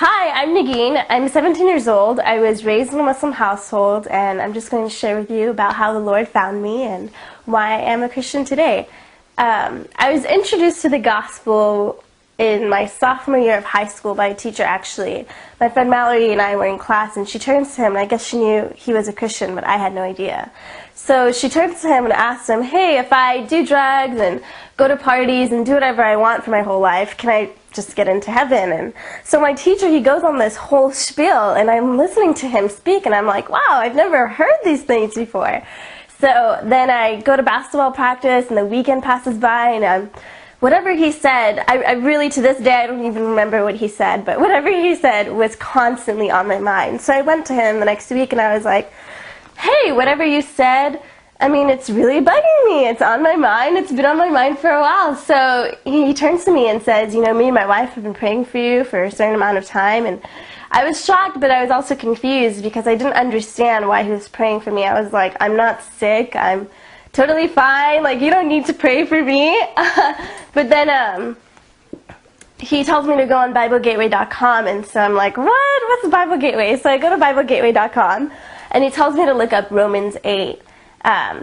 Hi, I'm Nagin. I'm 17 years old. I was raised in a Muslim household, and I'm just going to share with you about how the Lord found me and why I am a Christian today. I was introduced to the gospel in my sophomore year of high school by a teacher, actually. My friend Mallory and I were in class, and she turns to him, and I guess she knew he was a Christian, but I had no idea. So she turns to him and asks him, hey, if I do drugs and go to parties and do whatever I want for my whole life, can I just get into heaven? And so my teacher, he goes on this whole spiel, and I'm listening to him speak, and I'm like, wow, I've never heard these things before. So then I go to basketball practice, and the weekend passes by, and whatever he said, I really, to this day, I don't even remember what he said, but whatever he said was constantly on my mind. So I went to him the next week, and I was like, hey, whatever you said, I mean, it's really bugging me. It's on my mind. It's been on my mind for a while. So he turns to me and says, you know, me and my wife have been praying for you for a certain amount of time. And I was shocked, but I was also confused because I didn't understand why he was praying for me. I was like, I'm not sick. I'm totally fine. Like, you don't need to pray for me. But then he tells me to go on BibleGateway.com. And so I'm like, what? What's the Bible Gateway? So I go to BibleGateway.com. And he tells me to look up Romans 8.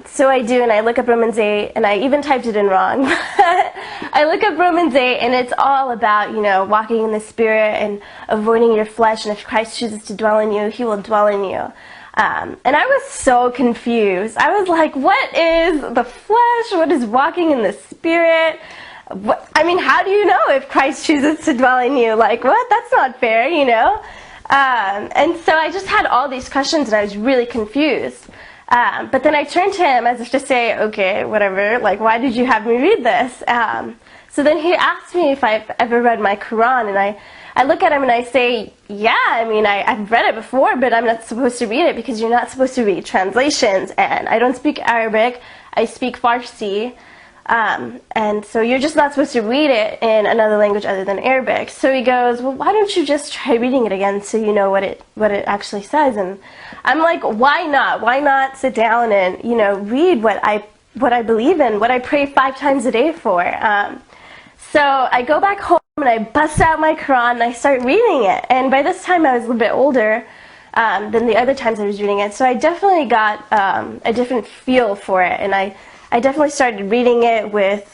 So I do, and I look up Romans 8, and I even typed it in wrong. I look up Romans 8, and it's all about, you know, walking in the Spirit and avoiding your flesh, and if Christ chooses to dwell in you, He will dwell in you. And I was so confused. I was like, what is the flesh? What is walking in the Spirit? I mean, how do you know if Christ chooses to dwell in you? Like, what? That's not fair, you know? And so I just had all these questions, and I was really confused. But then I turned to him as if to say, okay, whatever, like, why did you have me read this? So then he asked me if I've ever read my Quran, and I look at him and I say, yeah, I mean, I've read it before, but I'm not supposed to read it because you're not supposed to read translations, and I don't speak Arabic, I speak Farsi. And so you're just not supposed to read it in another language other than Arabic. So he goes, well, why don't you just try reading it again so you know what it actually says? And I'm like, why not? Why not sit down and, you know, read what I believe in, what I pray 5 times a day for? So I go back home and I bust out my Quran and I start reading it. And by this time I was a little bit older than the other times I was reading it. So I definitely got a different feel for it, and I definitely started reading it with,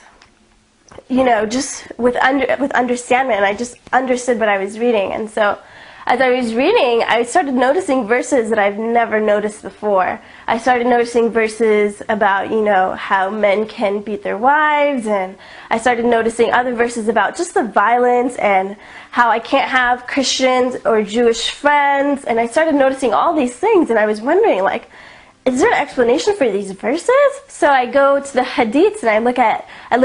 you know, just with understanding, and I just understood what I was reading. And so as I was reading, I started noticing verses that I've never noticed before. I started noticing verses about, you know, how men can beat their wives, and I started noticing other verses about just the violence and how I can't have Christians or Jewish friends. And I started noticing all these things, and I was wondering, like, is there an explanation for these verses? So I go to the hadiths and I look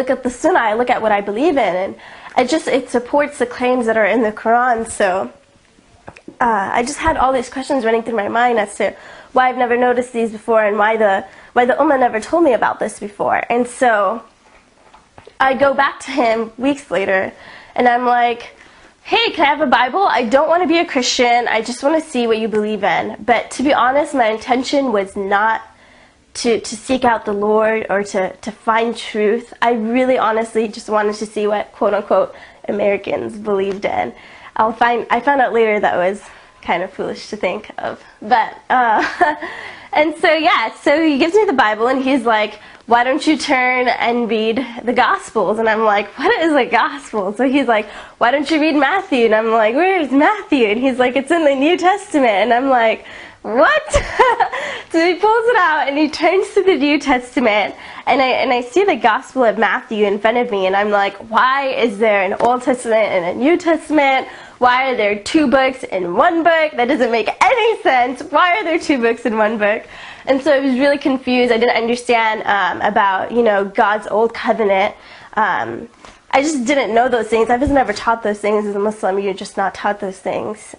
at the sunnah, I look at what I believe in, and it supports the claims that are in the Quran. So I just had all these questions running through my mind as to why I've never noticed these before, and why the Ummah never told me about this before. And so I go back to him weeks later, and I'm like, hey, can I have a Bible? I don't want to be a Christian. I just want to see what you believe in. But to be honest, my intention was not to seek out the Lord or to find truth. I really honestly just wanted to see what, quote-unquote, Americans believed in. I found out later that was kind of foolish to think of. But, and so, yeah, so he gives me the Bible, and he's like, why don't you turn and read the Gospels? And I'm like, what is the Gospel? So he's like, why don't you read Matthew? And I'm like, where's Matthew? And he's like, it's in the New Testament. And I'm like, what? So he pulls it out, and he turns to the New Testament, and I see the Gospel of Matthew in front of me, and I'm like, why is there an Old Testament and a New Testament? Why are there 2 books in 1 book? That doesn't make any sense. Why are there 2 books in 1 book? And so I was really confused. I didn't understand about, you know, God's old covenant. I just didn't know those things. I was never taught those things. As a Muslim, you're just not taught those things.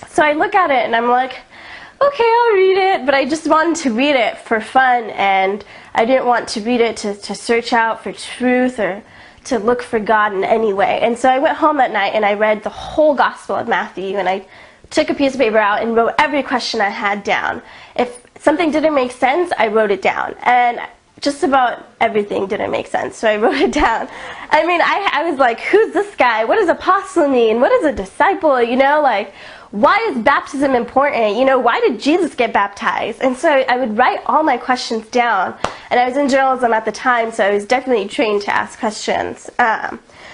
So I look at it, and I'm like, okay, I'll read it. But I just wanted to read it for fun, and I didn't want to read it to search out for truth or to look for God in any way. And so I went home that night, and I read the whole Gospel of Matthew, and I took a piece of paper out and wrote every question I had down. If something didn't make sense, I wrote it down. And just about everything didn't make sense, so I wrote it down. I mean, I was like, who's this guy? What does apostle mean? What is a disciple? You know, like, why is baptism important? You know, why did Jesus get baptized? And so I would write all my questions down. And I was in journalism at the time, so I was definitely trained to ask questions.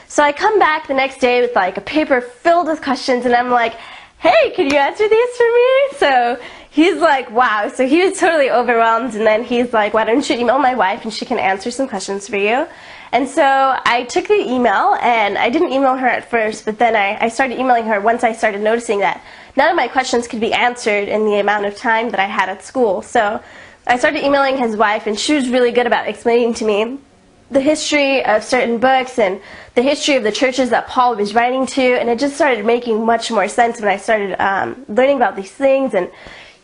So I come back the next day with like a paper filled with questions, and I'm like, hey, can you answer these for me? So he's like, wow. So he was totally overwhelmed, and then he's like, why don't you email my wife and she can answer some questions for you? And so I took the email, and I didn't email her at first, but then I started emailing her once I started noticing that none of my questions could be answered in the amount of time that I had at school. So I started emailing his wife, and she was really good about explaining to me the history of certain books and the history of the churches that Paul was writing to, and it just started making much more sense when I started learning about these things. And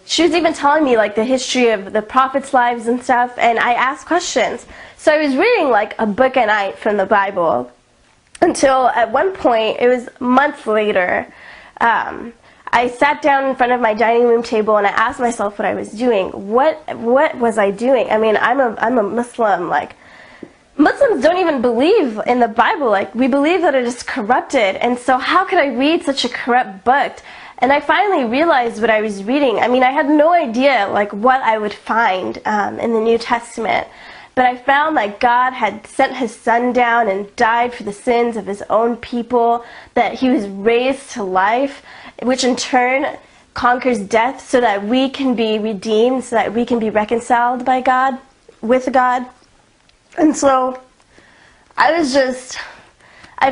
she was even telling me like the history of the prophets' lives and stuff, and I asked questions. So I was reading like a book a night from the Bible until at one point, it was months later, I sat down in front of my dining room table and I asked myself what I was doing. What was I doing? I mean, I'm a Muslim. Like, Muslims don't even believe in the Bible. Like, we believe that it is corrupted, and so how could I read such a corrupt book? And I finally realized what I was reading. I mean, I had no idea like what I would find in the New Testament. But I found that God had sent his son down and died for the sins of his own people, that he was raised to life, which in turn conquers death so that we can be redeemed, so that we can be reconciled by God, with God. And so I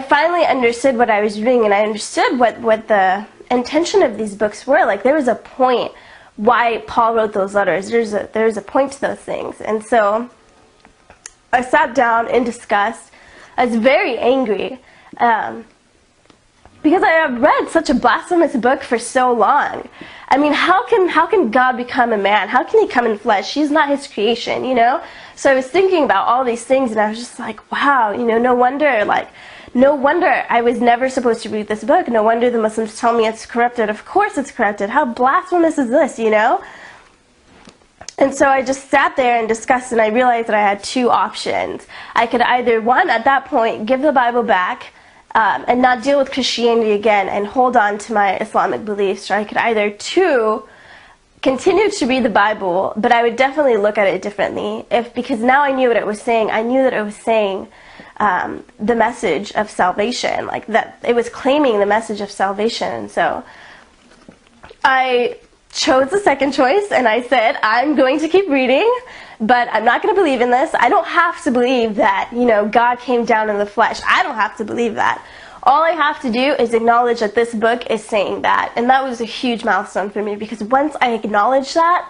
finally understood what I was reading, and I understood what the intention of these books were. Like, there was a point why Paul wrote those letters. There's a point to those things. And so I sat down in disgust. I was very angry because I have read such a blasphemous book for so long. I mean, how can God become a man? How can he come in flesh? He's not his creation, you know? So I was thinking about all these things, and I was just like, wow, you know, no wonder I was never supposed to read this book. No wonder the Muslims tell me it's corrupted. Of course it's corrupted. How blasphemous is this, you know? And so I just sat there and discussed, and I realized that I had two options. I could either, one, at that point, give the Bible back and not deal with Christianity again and hold on to my Islamic beliefs, or I could either, two, continue to read the Bible, but I would definitely look at it differently. Because now I knew what it was saying. I knew that it was saying the message of salvation, like that it was claiming the message of salvation. And so I chose the second choice, and I said, I'm going to keep reading, but I'm not going to believe in this. I don't have to believe that, you know, God came down in the flesh. I don't have to believe that. All I have to do is acknowledge that this book is saying that. And that was a huge milestone for me, because once I acknowledged that,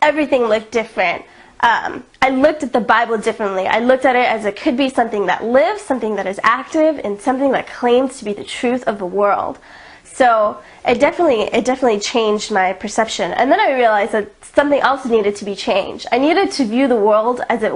everything looked different. I looked at the Bible differently. I looked at it as it could be something that lives, something that is active, and something that claims to be the truth of the world. So it definitely changed my perception. And then I realized that something else needed to be changed. I needed to view the world as it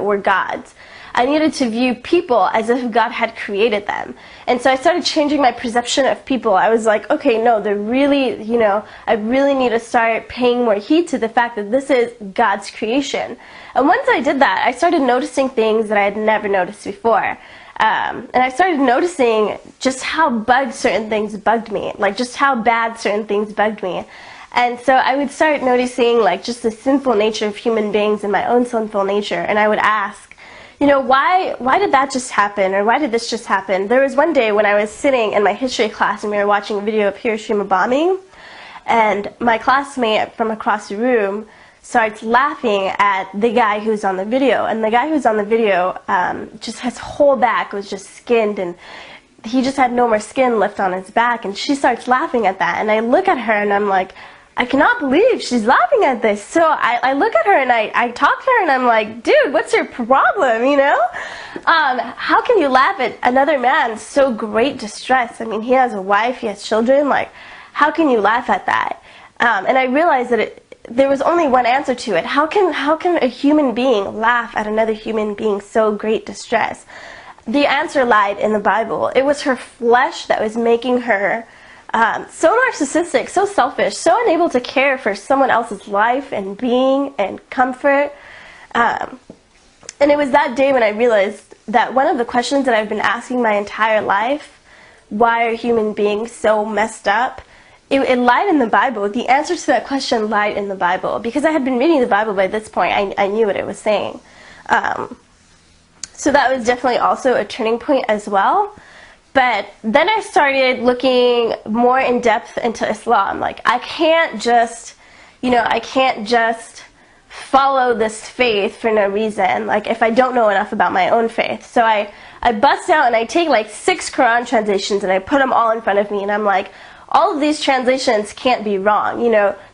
were God's. I needed to view people as if God had created them. And so I started changing my perception of people. I was like, okay, no, they're really, you know, I really need to start paying more heed to the fact that this is God's creation. And once I did that, I started noticing things that I had never noticed before. And I started noticing just how certain things bugged me, like just how bad certain things bugged me. And so I would start noticing like just the sinful nature of human beings and my own sinful nature. And I would ask, you know, why did that just happen? Or why did this just happen? There was one day when I was sitting in my history class and we were watching a video of Hiroshima bombing. And my classmate from across the room starts laughing at the guy who's on the video. And the guy who's on the video, just his whole back was just skinned, and he just had no more skin left on his back. And she starts laughing at that. And I look at her and I'm like, I cannot believe she's laughing at this. So I look at her and I talk to her and I'm like, dude, what's your problem, you know? How can you laugh at another man's so great distress? I mean, he has a wife, he has children. Like, how can you laugh at that? And I realized that there was only one answer to it. How can a human being laugh at another human being so great distress? The answer lied in the Bible. It was her flesh that was making her so narcissistic, so selfish, so unable to care for someone else's life and being and comfort. And it was that day when I realized that one of the questions that I've been asking my entire life, why are human beings so messed up? It lied in the Bible. The answer to that question lied in the Bible. Because I had been reading the Bible by this point, I knew what it was saying. So that was definitely also a turning point as well. But then I started looking more in depth into Islam. Like, I can't just follow this faith for no reason, like if I don't know enough about my own faith. So I bust out and I take like 6 Quran translations and I put them all in front of me, and I'm like, all of these translations can't be wrong,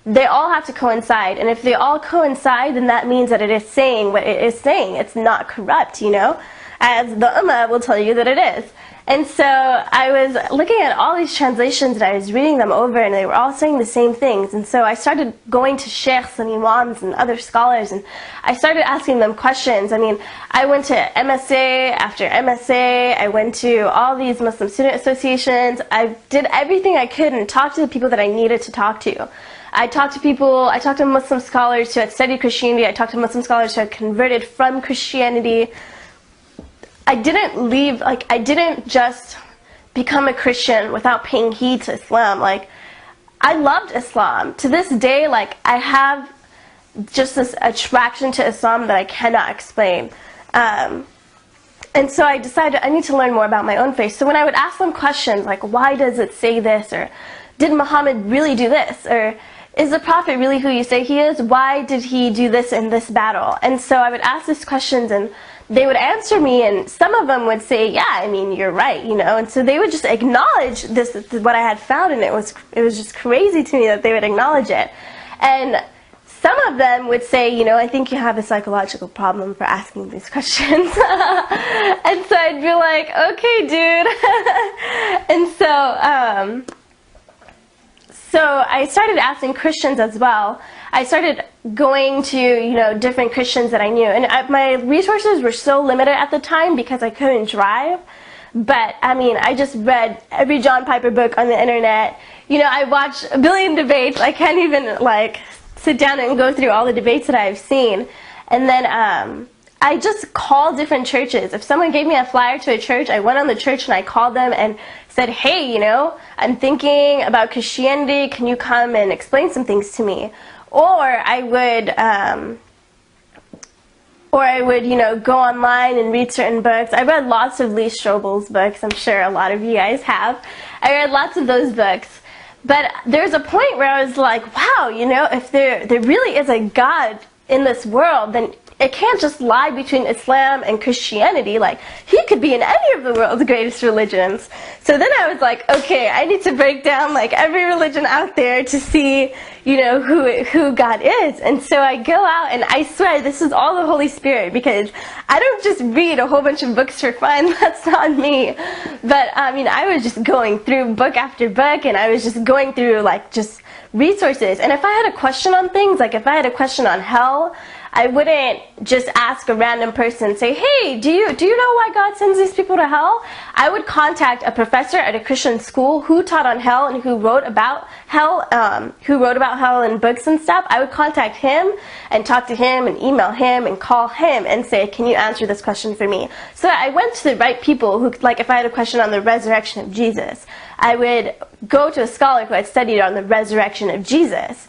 they all have to coincide, and if they all coincide, then that means that it is saying what it is saying. It's not corrupt, as the Ummah will tell you that it is. And so I was looking at all these translations and I was reading them over, and they were all saying the same things. And so I started going to sheikhs and imams and other scholars, and I started asking them questions. I mean, I went to MSA after MSA. I went to all these Muslim student associations. I did everything I could and talked to the people that I needed to talk to. I talked to Muslim scholars who had studied Christianity. I talked to Muslim scholars who had converted from Christianity. I didn't just become a Christian without paying heed to Islam. Like, I loved Islam. To this day, like, I have just this attraction to Islam that I cannot explain. And so I decided I need to learn more about my own faith. So when I would ask them questions like, why does it say this? Or, did Muhammad really do this? Or, is the Prophet really who you say he is? Why did he do this in this battle? And so I would ask these questions, and they would answer me, and some of them would say, yeah, I mean, you're right, and so they would just acknowledge this, what I had found, and it was just crazy to me that they would acknowledge it. And some of them would say, I think you have a psychological problem for asking these questions. And so I'd be like, okay, dude. And so I started asking Christians as well. I started going to, different Christians that I knew. And my resources were so limited at the time because I couldn't drive. But, I mean, I just read every John Piper book on the internet. I watched a billion debates. I can't even, sit down and go through all the debates that I've seen. And then I just called different churches. If someone gave me a flyer to a church, I went on the church and I called them and said, hey, I'm thinking about Christianity. Can you come and explain some things to me? Or I would, go online and read certain books. I read lots of Lee Strobel's books. I'm sure a lot of you guys have. I read lots of those books. But there's a point where I was like, wow, if there really is a God in this world, then it can't just lie between Islam and Christianity. Like, he could be in any of the world's greatest religions. So then I was like, okay, I need to break down every religion out there to see, who God is. And so I go out, and I swear this is all the Holy Spirit, because I don't just read a whole bunch of books for fun. That's not me. But I was just going through book after book, and I was just going through just resources. And if I had a question on things, if I had a question on hell, I wouldn't just ask a random person, say, hey, do you know why God sends these people to hell? I would contact a professor at a Christian school who taught on hell and who wrote about hell in books and stuff. I would contact him and talk to him and email him and call him and say, can you answer this question for me? So I went to the right people who, if I had a question on the resurrection of Jesus, I would go to a scholar who had studied on the resurrection of Jesus.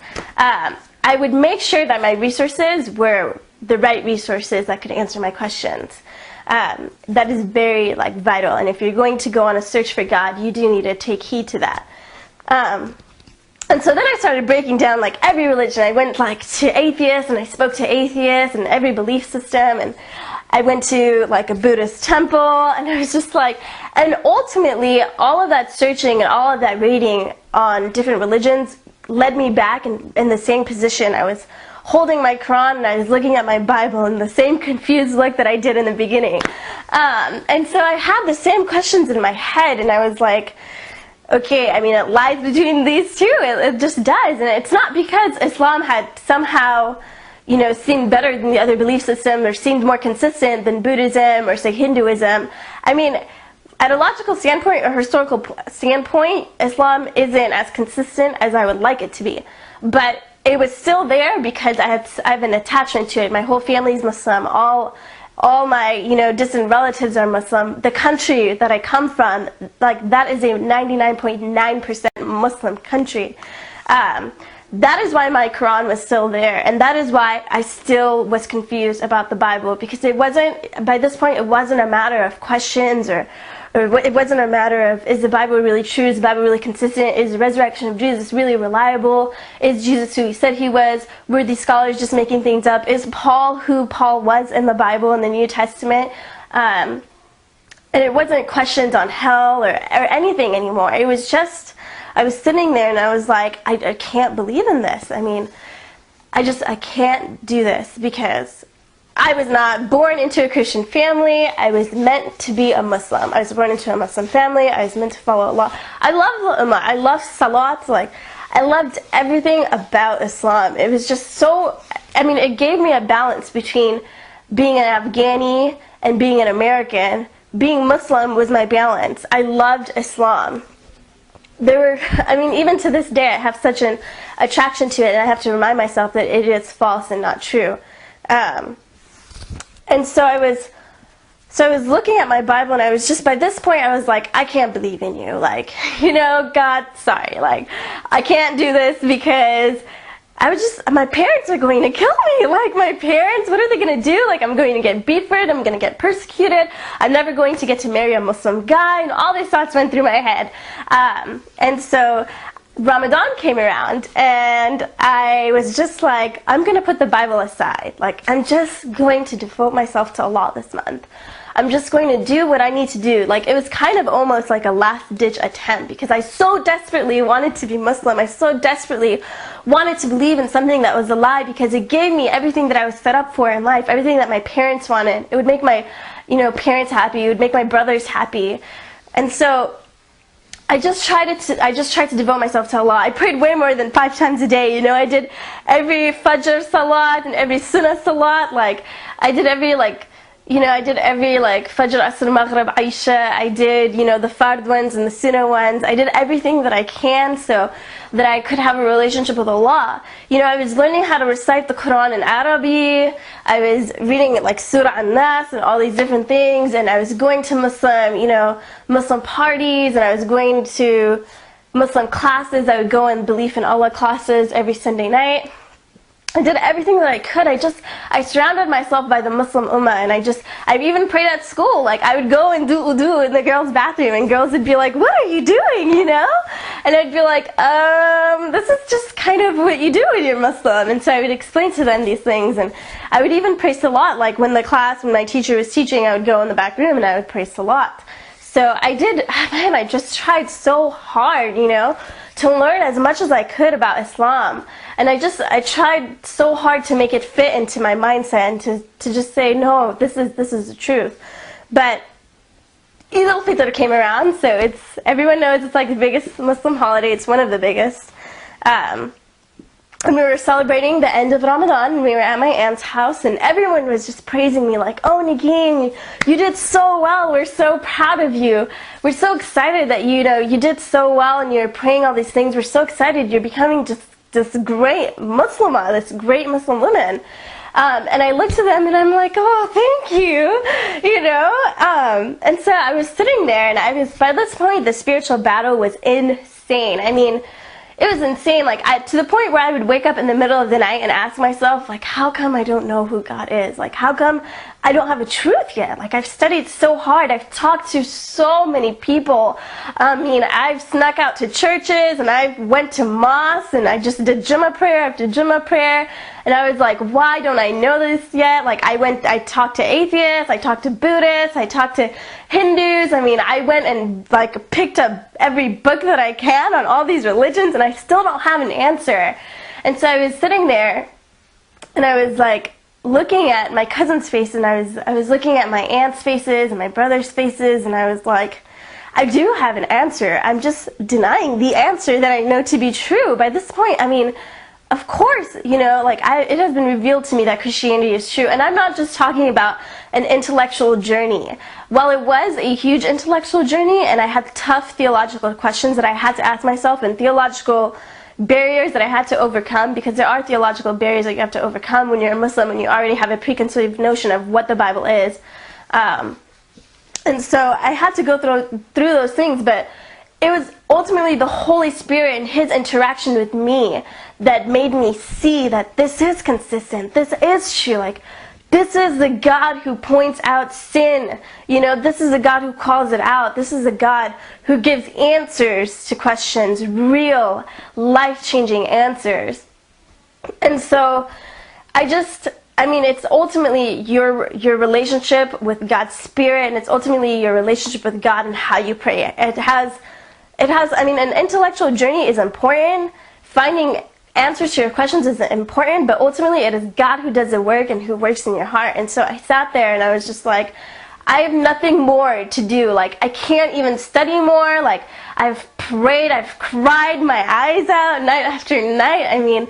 I would make sure that my resources were the right resources that could answer my questions. That is very vital, and if you're going to go on a search for God, you do need to take heed to that. And so then I started breaking down every religion. I went to atheists, and I spoke to atheists and every belief system, and I went to a Buddhist temple, and I was just and ultimately all of that searching and all of that reading on different religions led me back in the same position. I was holding my Quran and I was looking at my Bible in the same confused look that I did in the beginning. And so I had the same questions in my head, and I was like, okay, it lies between these two. It just does. And it's not because Islam had somehow, seemed better than the other belief system or seemed more consistent than Buddhism or, say, Hinduism. At a logical standpoint or historical standpoint, Islam isn't as consistent as I would like it to be. But it was still there because I have an attachment to it. My whole family's Muslim. all my, distant relatives are Muslim. The country that I come from, like, that is a 99.9% Muslim country. That is why my Quran was still there, and that is why I still was confused about the Bible, because by this point, it wasn't a matter of questions, or it wasn't a matter of, is the Bible really true, is the Bible really consistent, is the resurrection of Jesus really reliable, is Jesus who he said he was, were these scholars just making things up, is Paul who Paul was in the Bible in the New Testament, and it wasn't questions on hell or anything anymore. It was just, I was sitting there and I was like, I can't believe in this. I mean, I can't do this, because I was not born into a Christian family. I was meant to be a Muslim. I was born into a Muslim family. I was meant to follow Allah. I love Ummah. I love Salat. Like, I loved everything about Islam. It was just so, it gave me a balance between being an Afghani and being an American. Being Muslim was my balance. I loved Islam. Even to this day, I have such an attraction to it, and I have to remind myself that it is false and not true. And so I was looking at my Bible, and I was just, by this point, I was like, I can't believe in you. Like, God, sorry. Like, I can't do this, because my parents are going to kill me. Like, my parents, what are they going to do? Like, I'm going to get beat for it. I'm going to get persecuted. I'm never going to get to marry a Muslim guy. And all these thoughts went through my head. And so Ramadan came around, and I was just like, I'm going to put the Bible aside. Like, I'm just going to devote myself to Allah this month. I'm just going to do what I need to do. Like, it was kind of almost like a last-ditch attempt, because I so desperately wanted to be Muslim. I so desperately wanted to believe in something that was a lie, because it gave me everything that I was set up for in life, everything that my parents wanted. It would make my, parents happy. It would make my brothers happy. And so I just tried to devote myself to Allah. I prayed way more than 5 times a day. I did every Fajr Salat and every Sunnah Salat. Like, I did every Fajr, Asr, Maghrib, Aisha. I did, the Fard ones and the Sunnah ones. I did everything that I can so that I could have a relationship with Allah. I was learning how to recite the Quran in Arabic. I was reading like Surah An-Nas and all these different things. And I was going to Muslim parties, and I was going to Muslim classes. I would go in Belief in Allah classes every Sunday night. I did everything that I could. I surrounded myself by the Muslim Ummah, and I even prayed at school. Like, I would go and do wudu in the girls' bathroom, and girls would be like, what are you doing, And I'd be like, this is just kind of what you do when you're Muslim. And so I would explain to them these things, and I would even pray Salat. Like, when my teacher was teaching, I would go in the back room and I would pray Salat. So I just tried so hard, to learn as much as I could about Islam. And I tried so hard to make it fit into my mindset, and to just say, no, this is the truth. But Eid al-Fitr came around, so everyone knows it's like the biggest Muslim holiday. It's one of the biggest. And we were celebrating the end of Ramadan, and we were at my aunt's house, and everyone was just praising me, like, oh, Nagin, you did so well. We're so proud of you. We're so excited that you did so well, and you're praying all these things. We're so excited. You're becoming just this great Muslimah, this great Muslim woman. And I looked at them, and I'm like, oh, thank you, And so I was sitting there, and by this point, the spiritual battle was insane. It was insane, to the point where I would wake up in the middle of the night and ask myself, like, how come I don't know who God is? Like, how come I don't have a truth yet? Like, I've studied so hard. I've talked to so many people. I've snuck out to churches, and I went to mosques, and I just did Jummah prayer after Jummah prayer. And I was like, why don't I know this yet? Like, I talked to atheists, I talked to Buddhists, I talked to Hindus. I went and picked up every book that I can on all these religions, and I still don't have an answer. And so I was sitting there, and I was looking at my cousin's face, and I was looking at my aunt's faces and my brother's faces, and I was like, I do have an answer. I'm just denying the answer that I know to be true. By this point, of course, it has been revealed to me that Christianity is true. And I'm not just talking about an intellectual journey. While it was a huge intellectual journey, and I had tough theological questions that I had to ask myself, and theological barriers that I had to overcome, because there are theological barriers that you have to overcome when you're a Muslim and you already have a preconceived notion of what the Bible is. And so I had to go through those things, but it was ultimately the Holy Spirit and His interaction with me that made me see that this is consistent, this is true, like, this is the God who points out sin. You know, this is the God who calls it out. This is the God who gives answers to questions, real, life-changing answers. And so it's ultimately your relationship with God's Spirit, and it's ultimately your relationship with God and how you pray. An intellectual journey is important. Finding answers to your questions is important, but ultimately it is God who does the work and who works in your heart. And so I sat there and I was just like, I have nothing more to do. Like, I can't even study more. Like, I've prayed, I've cried my eyes out night after night. I mean,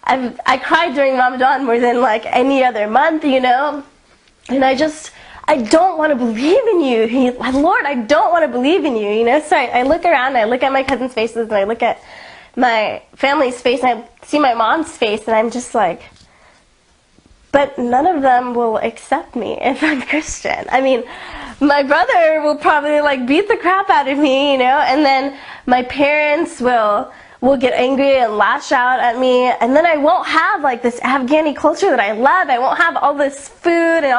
I cried during Ramadan more than like any other month, you know. And I don't want to believe in you. Lord, I don't want to believe in you, you know. So I look around, I look at my cousins' faces, and I look at my family's face, and I see my mom's face, and I'm just like, but none of them will accept me if I'm Christian. I mean, my brother will probably like beat the crap out of me, you know, and then my parents will get angry and lash out at me, and then I won't have like this Afghani culture that I love. I won't have all this food and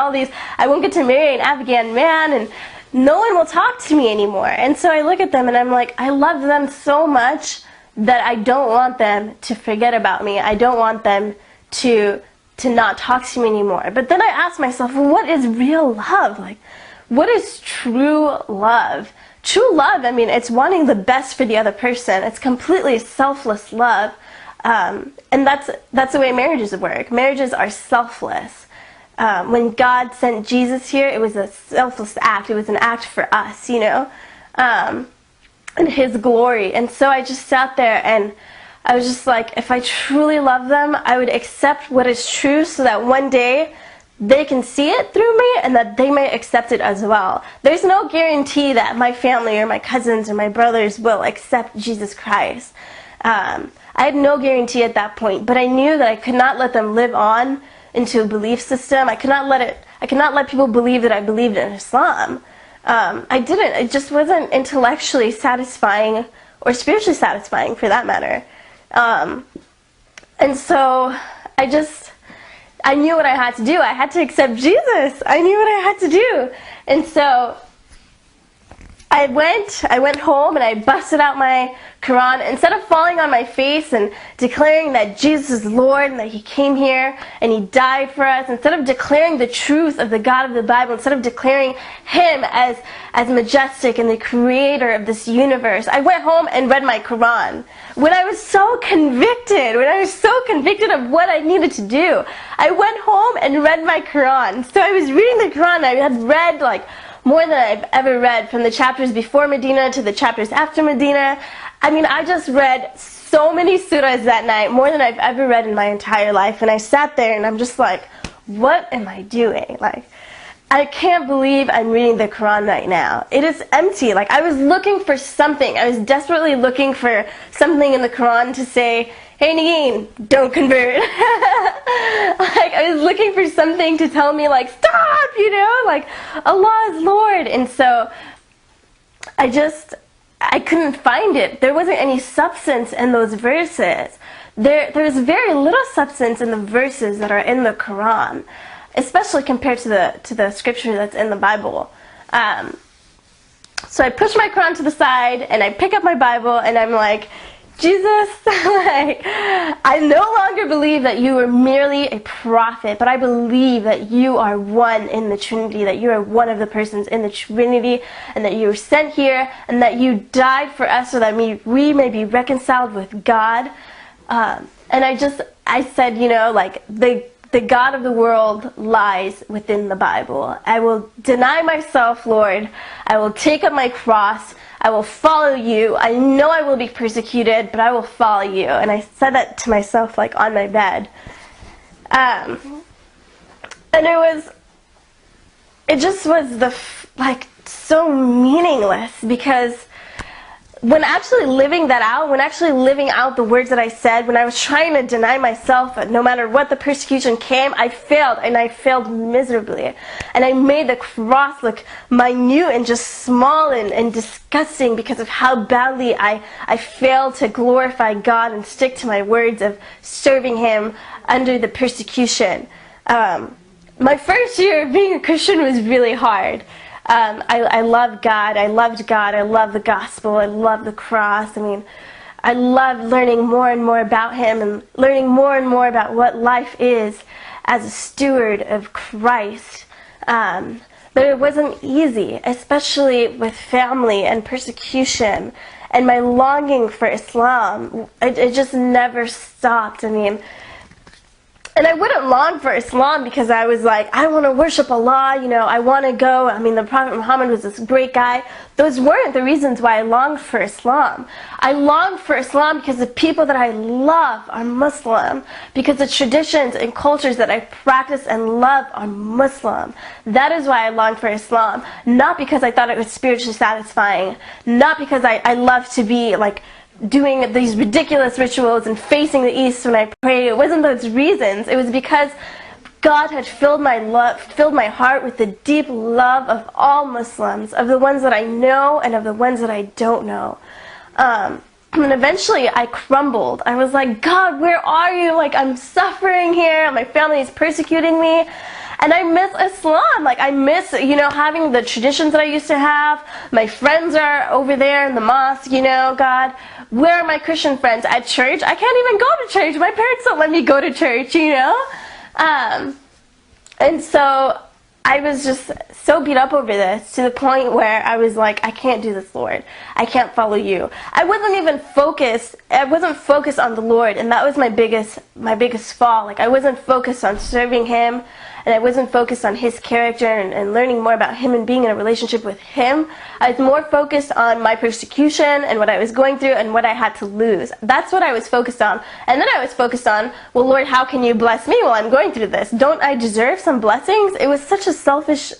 I won't get to marry an Afghan man, and no one will talk to me anymore. And so I look at them and I'm like, I love them so much that I don't want them to forget about me. I don't want them to not talk to me anymore. But then I ask myself, well, what is real love? Like, what is true love? True love, it's wanting the best for the other person. It's completely selfless love. And that's the way marriages work. Marriages are selfless. When God sent Jesus here, it was a selfless act. It was an act for us, you know. And His glory. And so I just sat there and I was just like, if I truly love them, I would accept what is true so that one day they can see it through me and that they may accept it as well. There's no guarantee that my family or my cousins or my brothers will accept Jesus Christ. I had no guarantee at that point, but I knew that I could not let them live on into a belief system. I could not let people believe that I believed in Islam. I didn't. It just wasn't intellectually satisfying or spiritually satisfying, for that matter. And so I knew what I had to do. I had to accept Jesus. I knew what I had to do. And so I went home and I busted out my Quran. Instead of falling on my face and declaring that Jesus is Lord and that He came here and He died for us, instead of declaring the truth of the God of the Bible, instead of declaring Him as majestic and the creator of this universe, I went home and read my Quran. When I was so convicted of what I needed to do, I went home and read my Quran. So I was reading the Quran. I had read like more than I've ever read, from the chapters before Medina to the chapters after Medina. I just read so many surahs that night, more than I've ever read in my entire life. And I sat there and I'm just like, what am I doing? Like, I can't believe I'm reading the Quran right now. It is empty. Like, I was looking for something. I was desperately looking for something in the Quran to say, hey Nagin, don't convert. Like, I was looking for something to tell me, like, stop, you know, like, Allah is Lord. And so I couldn't find it. There wasn't any substance in those verses. There's very little substance in the verses that are in the Quran, especially compared to the scripture that's in the Bible. So I push my Quran to the side and I pick up my Bible and I'm like, Jesus, like, I no longer believe that you were merely a prophet, but I believe that you are one in the Trinity, that you are one of the persons in the Trinity, and that you were sent here, and that you died for us so that we may be reconciled with God. And I said, you know, like, the God of the world lies within the Bible. I will deny myself, Lord. I will take up my cross. I will follow you. I know I will be persecuted, but I will follow you. And I said that to myself, like, on my bed. And it just was like so meaningless, because when actually living that out, when actually living out the words that I said, when I was trying to deny myself, no matter what the persecution came, I failed, and I failed miserably. And I made the cross look minute and just small and disgusting because of how badly I failed to glorify God and stick to my words of serving Him under the persecution. My first year of being a Christian was really hard. I love God. I loved God. I love the gospel. I love the cross. I mean, I loved learning more and more about Him and learning more and more about what life is as a steward of Christ. But it wasn't easy, especially with family and persecution and my longing for Islam. It just never stopped. I mean, and I wouldn't long for Islam because I was like, I want to worship Allah, you know, I want to go. I mean, the Prophet Muhammad was this great guy. Those weren't the reasons why I longed for Islam. I longed for Islam because the people that I love are Muslim, because the traditions and cultures that I practice and love are Muslim. That is why I longed for Islam, not because I thought it was spiritually satisfying, not because I love to be like doing these ridiculous rituals and facing the east when I pray. It wasn't those reasons. It was because God had filled my heart with the deep love of all Muslims, of the ones that I know and of the ones that I don't know. And eventually I crumbled. I was like, God, where are you? Like, I'm suffering here. My family is persecuting me. And I miss Islam. Like, I miss, you know, having the traditions that I used to have. My friends are over there in the mosque, you know, God. Where are my Christian friends? At church? I can't even go to church. My parents don't let me go to church, you know. And so I was just so beat up over this, to the point where I was like, I can't do this, Lord. I can't follow you. I wasn't focused on the Lord, and that was my biggest fall. Like, I wasn't focused on serving Him, and I wasn't focused on His character and learning more about Him and being in a relationship with Him. I was more focused on my persecution and what I was going through and what I had to lose. That's what I was focused on. And then I was focused on, well, Lord, how can you bless me while I'm going through this? Don't I deserve some blessings? It was such a selfish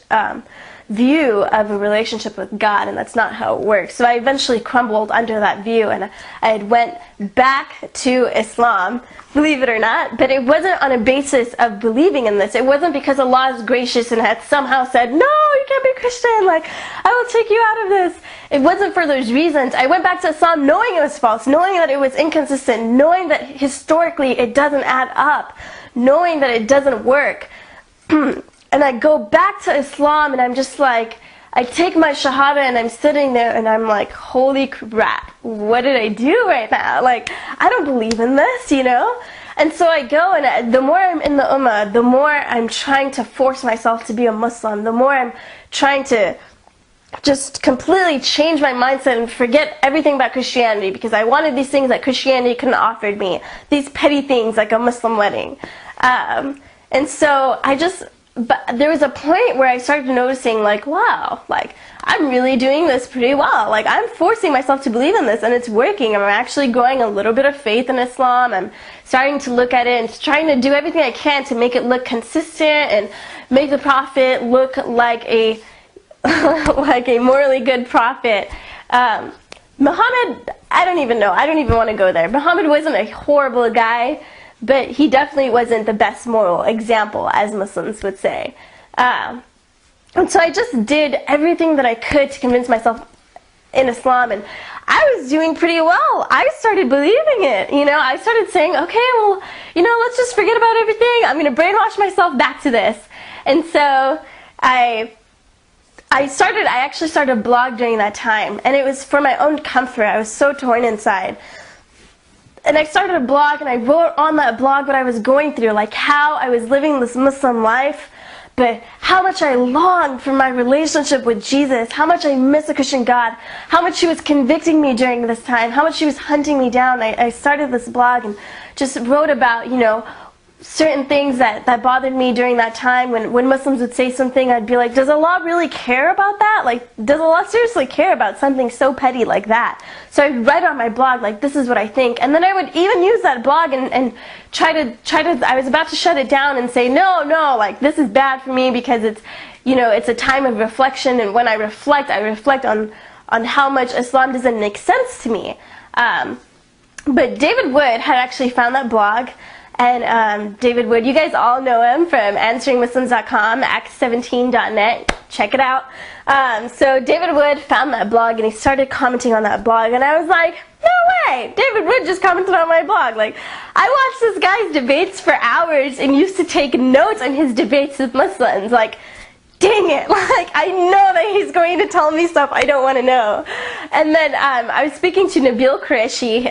view of a relationship with God, and that's not how it works. So I eventually crumbled under that view, and I went back to Islam, believe it or not, but it wasn't on a basis of believing in this. It wasn't because Allah is gracious and had somehow said, no, you can't be Christian, like, I will take you out of this. It wasn't for those reasons. I went back to Islam knowing it was false, knowing that it was inconsistent, knowing that historically it doesn't add up, knowing that it doesn't work. And I go back to Islam, and I'm just like, I take my Shahada, and I'm sitting there, and I'm like, holy crap, what did I do right now? Like, I don't believe in this, you know? And so I go, and the more I'm in the Ummah, the more I'm trying to force myself to be a Muslim, the more I'm trying to just completely change my mindset and forget everything about Christianity, because I wanted these things that Christianity couldn't offer me, these petty things like a Muslim wedding. And so but there was a point where I started noticing, like, wow, like, I'm really doing this pretty well. Like, I'm forcing myself to believe in this, and it's working. I'm actually growing a little bit of faith in Islam. I'm starting to look at it and trying to do everything I can to make it look consistent and make the Prophet look like a like a morally good prophet. Muhammad, I don't even know. I don't even want to go there. Muhammad wasn't a horrible guy, but he definitely wasn't the best moral example, as Muslims would say. And so I just did everything that I could to convince myself in Islam, and I was doing pretty well. I started believing it, you know. I started saying, okay, well, you know, let's just forget about everything. I'm going to brainwash myself back to this. And so I actually started a blog during that time, and it was for my own comfort. I was so torn inside. And I started a blog, and I wrote on that blog what I was going through, like how I was living this Muslim life, but how much I longed for my relationship with Jesus, how much I miss the Christian God, how much He was convicting me during this time, how much He was hunting me down. I started this blog and just wrote about, you know, certain things that bothered me during that time. When Muslims would say something, I'd be like, does Allah really care about that? Like, does Allah seriously care about something so petty like that? So I'd write on my blog, like, this is what I think. And then I would even use that blog and try to, I was about to shut it down and say, no, like, this is bad for me because it's, you know, it's a time of reflection, and when I reflect on how much Islam doesn't make sense to me. But David Wood had actually found that blog, and David Wood, you guys all know him from answeringmuslims.com, acts17.net, check it out. So David Wood found that blog, and he started commenting on that blog, and I was like, no way, David Wood just commented on my blog. Like, I watched this guy's debates for hours and used to take notes on his debates with Muslims. Like, dang it, like, I know that he's going to tell me stuff I don't want to know. And then I was speaking to Nabil Qureshi,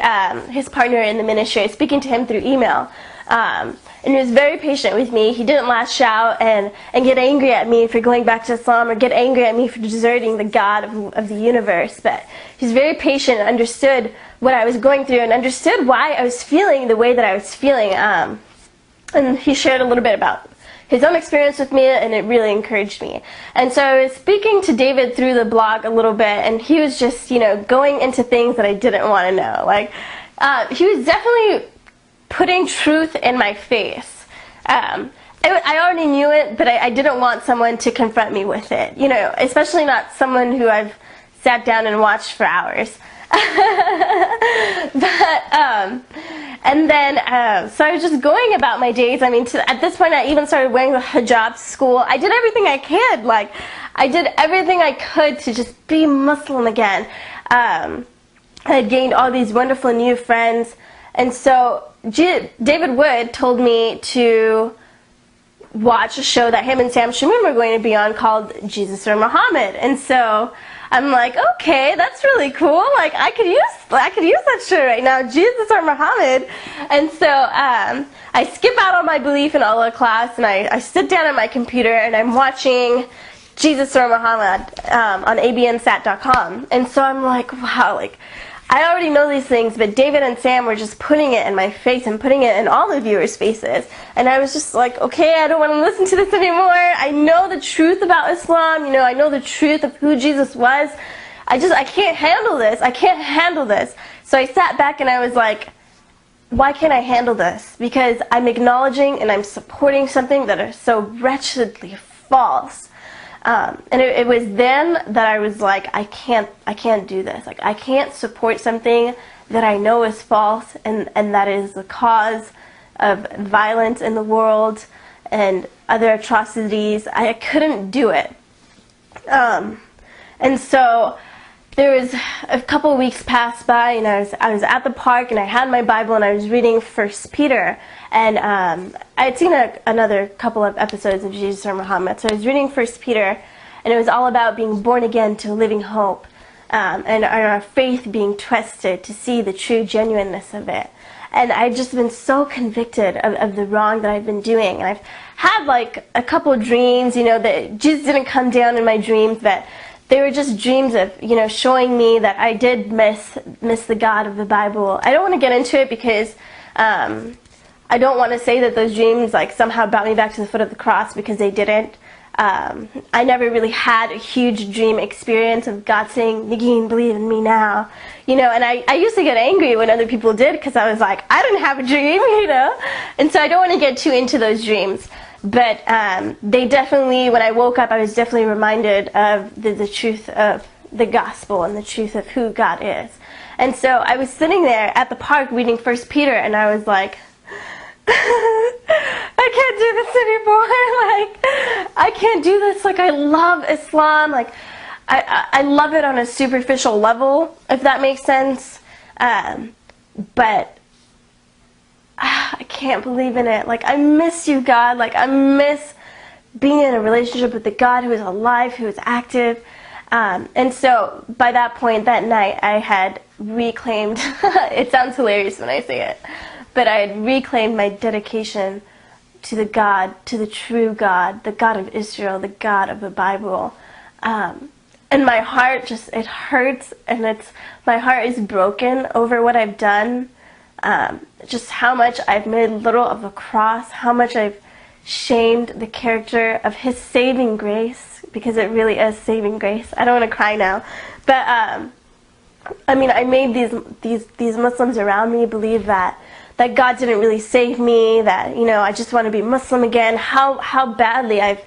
his partner in the ministry. I was speaking to him through email. And he was very patient with me. He didn't lash out and get angry at me for going back to Islam, or get angry at me for deserting the God of the universe. But he's very patient and understood what I was going through and understood why I was feeling the way that I was feeling. And he shared a little bit about his own experience with me, and it really encouraged me. And so I was speaking to David through the blog a little bit, and he was just, going into things that I didn't want to know. Like, he was definitely putting truth in my face. I already knew it, but I didn't want someone to confront me with it. Especially not someone who I've sat down and watched for hours. And then, so I was just going about my days. I mean, at this point, I even started wearing the hijab to school. I did everything I could. Like, I did everything I could to just be Muslim again. I had gained all these wonderful new friends. And so David Wood told me to watch a show that him and Sam Shamoon were going to be on called Jesus or Muhammad. And so I'm like, okay, that's really cool. Like, I could use that show right now, Jesus or Muhammad. And so I skip out on my belief in Allah class, and I sit down at my computer and I'm watching Jesus or Muhammad on abnsat.com. And so I'm like, wow, like, I already know these things, but David and Sam were just putting it in my face and putting it in all the viewers' faces. And I was just like, okay, I don't want to listen to this anymore. I know the truth about Islam. I know the truth of who Jesus was. I can't handle this. I can't handle this. So I sat back and I was like, why can't I handle this? Because I'm acknowledging and I'm supporting something that is so wretchedly false. And it was then that I was like, I can't do this. Like, I can't support something that I know is false and that is the cause of violence in the world and other atrocities. I couldn't do it. And so there was a couple of weeks passed by, and I was at the park, and I had my Bible, and I was reading 1 Peter. And I had seen another couple of episodes of Jesus or Muhammad. So I was reading 1 Peter, and it was all about being born again to living hope, and our faith being tested to see the true genuineness of it. And I'd just been so convicted of the wrong that I've been doing. And I've had like a couple of dreams, that Jesus didn't come down in my dreams, but they were just dreams of, showing me that I did miss the God of the Bible. I don't want to get into it because I don't want to say that those dreams like somehow brought me back to the foot of the cross, because they didn't. I never really had a huge dream experience of God saying, Nagin, believe in me now. And I used to get angry when other people did, because I was like, I didn't have a dream, And so I don't want to get too into those dreams. But they definitely, when I woke up, I was definitely reminded of the truth of the gospel and the truth of who God is. And so I was sitting there at the park reading 1 Peter, and I was like, I can't do this anymore. Like, I can't do this. Like, I love Islam. Like, I love it on a superficial level, if that makes sense. But I can't believe in it. Like, I miss you, God. Like, I miss being in a relationship with the God who is alive, who is active. And so by that point, that night, I had reclaimed, it sounds hilarious when I say it, but I had reclaimed my dedication to the God, to the true God, the God of Israel, the God of the Bible. And my heart just, it hurts, and my heart is broken over what I've done. Just how much I've made little of the cross, how much I've shamed the character of His saving grace, because it really is saving grace. I don't want to cry now, but I mean, I made these Muslims around me believe that God didn't really save me, that I just want to be Muslim again. How badly I've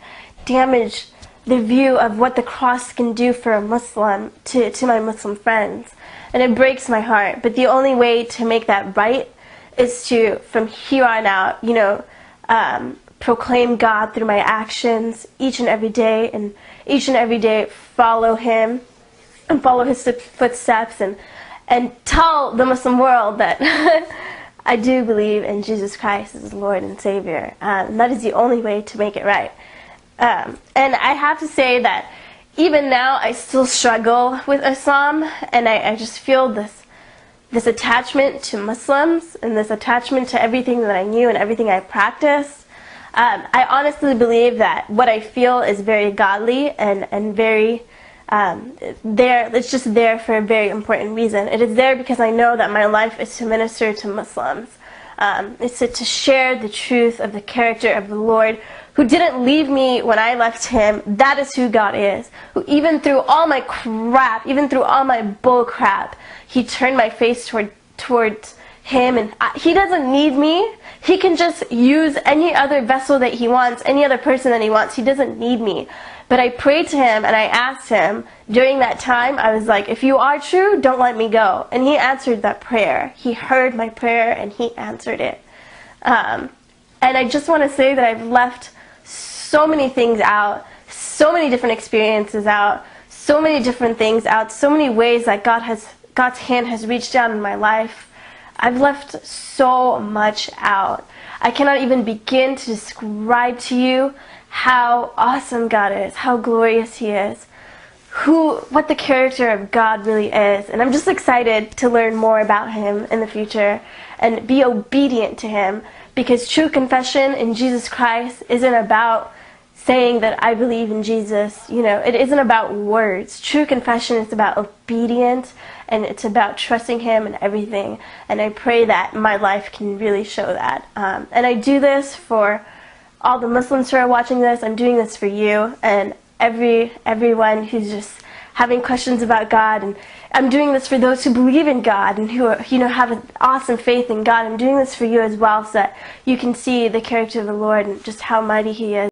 damaged the view of what the cross can do for a Muslim to my Muslim friends. And it breaks my heart. But the only way to make that right is to, from here on out, proclaim God through my actions each and every day, and each and every day follow Him and follow His footsteps, and tell the Muslim world that I do believe in Jesus Christ as Lord and Savior. And that is the only way to make it right. And I have to say that even now I still struggle with Islam, and I just feel this attachment to Muslims and this attachment to everything that I knew and everything I practiced. I honestly believe that what I feel is very godly and very there. It's just there for a very important reason. It is there because I know that my life is to minister to Muslims. It's to share the truth of the character of the Lord, who didn't leave me when I left Him. That is who God is. Who even through all my crap, even through all my bull crap, He turned my face towards Him, and He doesn't need me. He can just use any other vessel that He wants, any other person that He wants. He doesn't need me. But I prayed to Him and I asked Him during that time, I was like, if you are true, don't let me go. And He answered that prayer. He heard my prayer and He answered it. And I just want to say that I've left so many things out, so many different experiences out, so many different things out, so many ways that God's hand has reached down in my life. I've left so much out. I cannot even begin to describe to you how awesome God is, how glorious He is, what the character of God really is. And I'm just excited to learn more about Him in the future and be obedient to Him, because true confession in Jesus Christ isn't about saying that I believe in Jesus. It isn't about words. True confession is about obedience, and it's about trusting Him in everything. And I pray that my life can really show that. And I do this for all the Muslims who are watching this. I'm doing this for you and everyone who's just having questions about God. And I'm doing this for those who believe in God and who are, have an awesome faith in God. I'm doing this for you as well, so that you can see the character of the Lord and just how mighty He is.